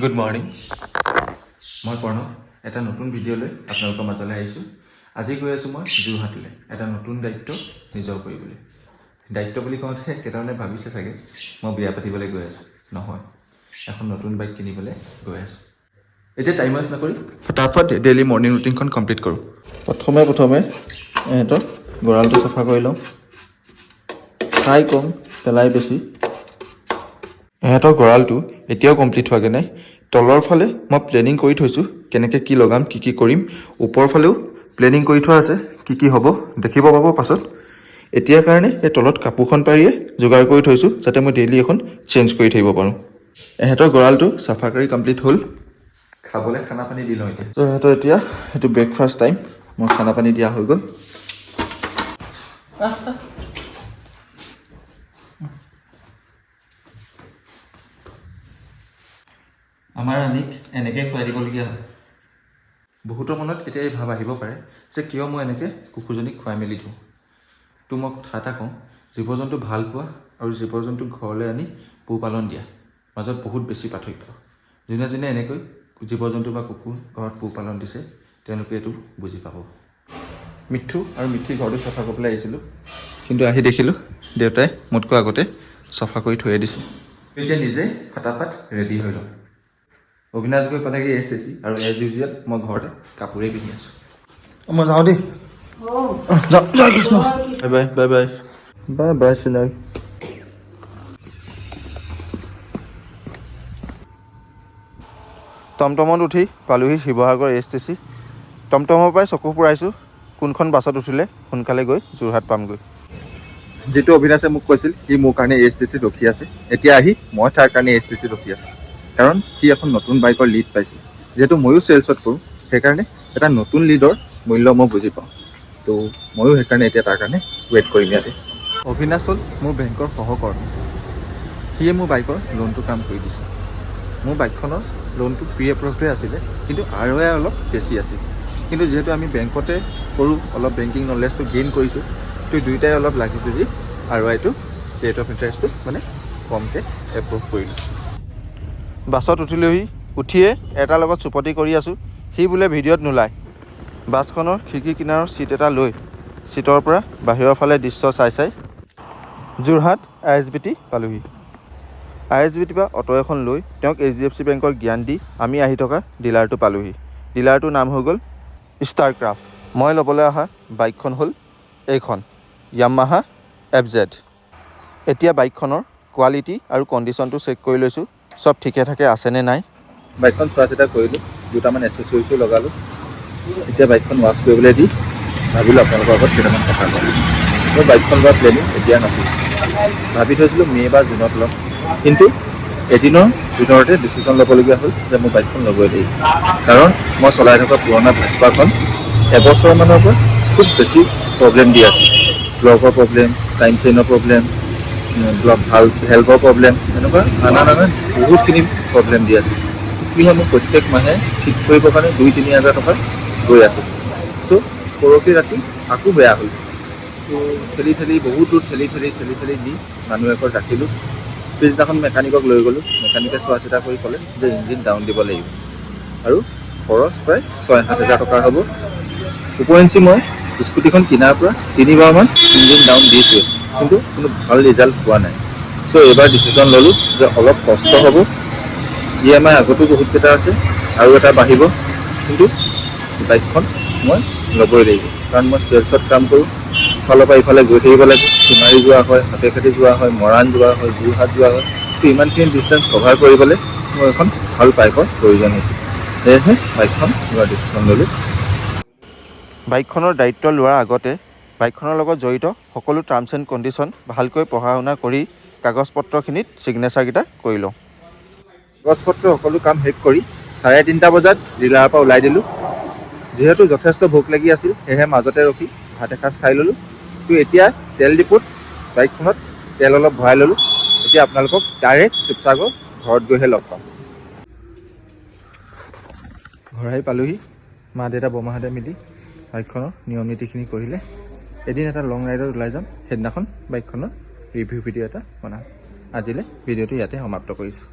Good morning. মই প্ৰণৱ এটা নতুন ভিডিঅ'লৈ আপোনালোকৰ মাজলৈ আহিছোঁ। আজি গৈ আছোঁ মই যোৰহাটলৈ এটা নতুন দায়িত্ব নিজৰ কৰিবলৈ। দায়িত্ব বুলি কওঁতে কেইটামানে ভাবিছে চাগে মই বিয়া পাতিবলৈ গৈ আছোঁ। নহয়, এখন নতুন বাইক কিনিবলৈ গৈ আছোঁ। এতিয়া টাইম ৱেষ্ট নকৰি ফটাফট ডেইলি মৰ্ণিং ৰুটিনখন কমপ্লিট কৰোঁ। প্ৰথমে ইহঁতৰ গঁৰালটো চাফা কৰি লওঁ। খাই কম, পেলাই বেছি। ইহঁতৰ গঁৰালটো এতিয়াও কমপ্লিট হোৱাগৈ নাই। তলৰ ফালে মই প্লেনিং কৰি থৈছোঁ কেনেকৈ কি লগাম, কি কৰিম। ওপৰ ফালেও প্লেনিং কৰি থোৱা আছে কি হ'ব, দেখিব পাব পাছত। এতিয়াৰ কাৰণে এই তলত কাপোৰখন পাৰিয়ে যোগাৰ কৰি থৈছোঁ যাতে মই ডেইলি এখন চেঞ্জ কৰি থাকিব পাৰোঁ। ইহঁতৰ গঁৰালটো চাফা কৰি কমপ্লিট হ'ল। খাবলৈ খানা পানী দি লওঁ এতিয়া। ত' ইহঁতৰ এতিয়া সেইটো ব্ৰেকফাষ্ট টাইম। মই খানা পানী দিয়া হৈ গ'ল। আমাৰ ৰাণীক এনেকৈ খুৱাই দিবলগীয়া হয়। বহুতৰ মনত এতিয়া এই ভাৱ আহিব পাৰে যে কিয় মই এনেকৈ কুকুৰজনীক খুৱাই মেলি দিওঁ। তো মই কথা এটা কওঁ, জীৱ জন্তু ভাল পোৱা আৰু জীৱ জন্তু ঘৰলৈ আনি পোহপালন দিয়া মাজত বহুত বেছি পাৰ্থক্য। যোনে এনেকৈ জীৱ জন্তু বা কুকুৰ ঘৰত পোহপালন দিছে তেওঁলোকে এইটো বুজি পাব। মিঠু আৰু মিঠি ঘৰটো চাফা কৰিবলৈ আহিছিলোঁ, কিন্তু আহি দেখিলোঁ দেউতাই মোতকৈ আগতে চাফা কৰি থৈয়ে দিছে। এতিয়া নিজে ফটাফট ৰেডি হৈ লওঁ। অবিনাশ গৈ পালেগৈ SSC আৰু এজ ইউজুৱেল মই ঘৰতে কাপোৰেই পিন্ধি আছোঁ। মই যাওঁ দেই। জয় Krishna. Bye bye bye bye bye চিনাই। টমটমত উঠি পালোহি শিৱসাগৰ STC। টমটমৰ পৰাই চকু ফুৰাইছোঁ কোনখন বাছত উঠিলে সোনকালে গৈ যোৰহাট পামগৈ। যিটো অবিনাশে মোক কৈছিল সি মোৰ কাৰণে STC ৰখি আছে, এতিয়া আহি মই তাৰ কাৰণে STC ৰখি আছোঁ। কাৰণ সি এখন নতুন বাইকৰ লিড পাইছে। যিহেতু ময়ো চেলছত কৰোঁ, সেইকাৰণে এটা নতুন লিডৰ মূল্য মই বুজি পাওঁ। তো ময়ো সেইকাৰণে এতিয়া তাৰ কাৰণে ৱেইট কৰিম ইয়াতে। অবিনাশ হ'ল মোৰ বেংকৰ সহকৰ্মী। সিয়ে মোৰ বাইকৰ লোনটো কাম কৰি দিছে। মোৰ বাইকখনৰ লোনটো প্ৰি এপ্ৰুভডে আছিলে, কিন্তু ROI অলপ বেছি আছিল। কিন্তু যিহেতু আমি বেংকতে কৰোঁ, অলপ বেংকিং নলেজটো গেইন কৰিছোঁ, তো দুয়োটাই অলপ লাগিছোঁ যি ROIটো ৰেট অফ ইণ্টাৰেষ্টটো মানে কমকৈ এপ্ৰুভ কৰিলোঁ। বাছত উঠিয়ে এটাৰ লগত চুপতি কৰি আছোঁ। সি বোলে ভিডিঅ'ত নোলায়। বাছখনৰ খিৰিকী কিনাৰৰ ছিট এটা লৈ ছিটৰ পৰা বাহিৰৰ ফালে দৃশ্য চাই যোৰহাট ISBT পালোহি। ISBT পৰা অটো এখন লৈ তেওঁক HDFC বেংকৰ জ্ঞান দি আমি আহি থকা ডিলাৰটো পালোহি। ডিলাৰটোৰ নাম হৈ গ'ল ষ্টাৰক্ৰাফ্ট। মই ল'বলৈ অহা বাইকখন হ'ল এইখন Yamaha FZ। এতিয়া বাইকখনৰ কোৱালিটি আৰু কণ্ডিশ্যনটো চেক কৰি লৈছোঁ, চব ঠিকে ঠাকে আছেনে নাই। বাইকখন চোৱা চিতা কৰিলোঁ, দুটামান এচেছৰিজো লগালোঁ। এতিয়া বাইকখন ৱাছ কৰিবলৈ দি ভাবিলোঁ আপোনালোকৰ আগত কেইটামান কথা কওঁ। মই বাইকখন লোৱা প্লেনিং এতিয়া নাছিল। ভাবি থৈছিলোঁ মে' বা জুনত ল'ম, কিন্তু এদিনৰ ভিতৰতে ডিচিশ্যন ল'বলগীয়া হ'ল যে মোৰ বাইকখন ল'বই লাগিব। কাৰণ মই চলাই থকা পুৰণা ভেস্পাখন এবছৰমানৰ পৰা খুব বেছি প্ৰব্লেম দি আছে। ব্লকৰ প্ৰব্লেম, টাইম চেইনৰ প্ৰব্লেম, হেল্থৰ প্ৰব্লেম, এনেকুৱা নানান বহুতখিনি প্ৰব্লেম দি আছে। কি হয়, মোক প্ৰত্যেক মাহে ঠিক কৰিবৰ কাৰণে 2-3 হাজাৰ টকা গৈ আছে। চ' পৰহি ৰাতি আকৌ বেয়া হ'ল। তো বহুত দূৰ ঠেলি দি মানুহ এঘৰত ৰাখিলোঁ। পিছদিনাখন মেকানিকক লৈ গ'লোঁ। মেকানিকে চোৱা চিতা কৰি ক'লে যে ইঞ্জিন ডাউন দিব লাগিব আৰু খৰচ প্ৰায় 6-7 হাজাৰ টকা হ'ব। উপৰিঞ্চি মই স্কুটিখন কিনাৰ পৰা 3বাৰমান ইঞ্জিন ডাউন দিছোঁ, কিন্তু কোনো ভাল ৰিজাল্ট পোৱা নাই। চ' এইবাৰ ডিচিশ্যন ল'লোঁ যে অলপ কষ্ট হ'ব, EMI আগতো বহুতকেইটা আছে আৰু এটা বাঢ়িব, কিন্তু বাইকখন মই ল'বই লাগিব। কাৰণ মই চেলছত কাম কৰোঁ, ইফালৰ পৰা ইফালে গৈ থাকিব লাগে। সোণাৰী যোৱা হয়, হাতেখাতি যোৱা হয়, মৰাণ যোৱা হয়, যোৰহাট যোৱা হয়। তো ইমানখিনি ডিষ্টেঞ্চ কভাৰ কৰিবলৈ মোৰ এখন ভাল বাইকৰ প্ৰয়োজন হৈছে। সেয়েহে বাইকখন লোৱাৰ ডিচিশ্যন ল'লোঁ। বাইকখনৰ দায়িত্ব লোৱাৰ আগতে বাইকখনৰ লগত জড়িত সকলো টাৰ্মছ এণ্ড কণ্ডিশ্যন ভালকৈ পঢ়া শুনা কৰি কাগজ পত্ৰখিনিত ছিগনেচাৰকেইটা কৰি লওঁ। কাগজ পত্ৰ সকলো কাম শেষ কৰি 3:30 বজাত ডিলাৰৰ পৰা ওলাই দিলোঁ। যিহেতু যথেষ্ট ভোক লাগি আছিল, সেয়েহে মাজতে ৰখি ভাত এসাঁজ খাই ল'লোঁ। তো এতিয়া তেল ডিপুত বাইকখনত তেল অলপ ভৰাই ল'লোঁ। এতিয়া আপোনালোকক ডাইৰেক্ট শিৱসাগৰ ঘৰত গৈহে লগ পাম। ঘৰ আহি পালোহি। মা দেউতা বৰমাহঁতে মিলি বাইকখনৰ নিয়ম নীতিখিনি কৰিলে। এদিন এটা লং ৰাইডত ওলাই যাম, সেইদিনাখন বাইকখনৰ ৰিভিউ ভিডিঅ' এটা বনাম। আজিলৈ ভিডিঅ'টো ইয়াতে সমাপ্ত কৰিছোঁ।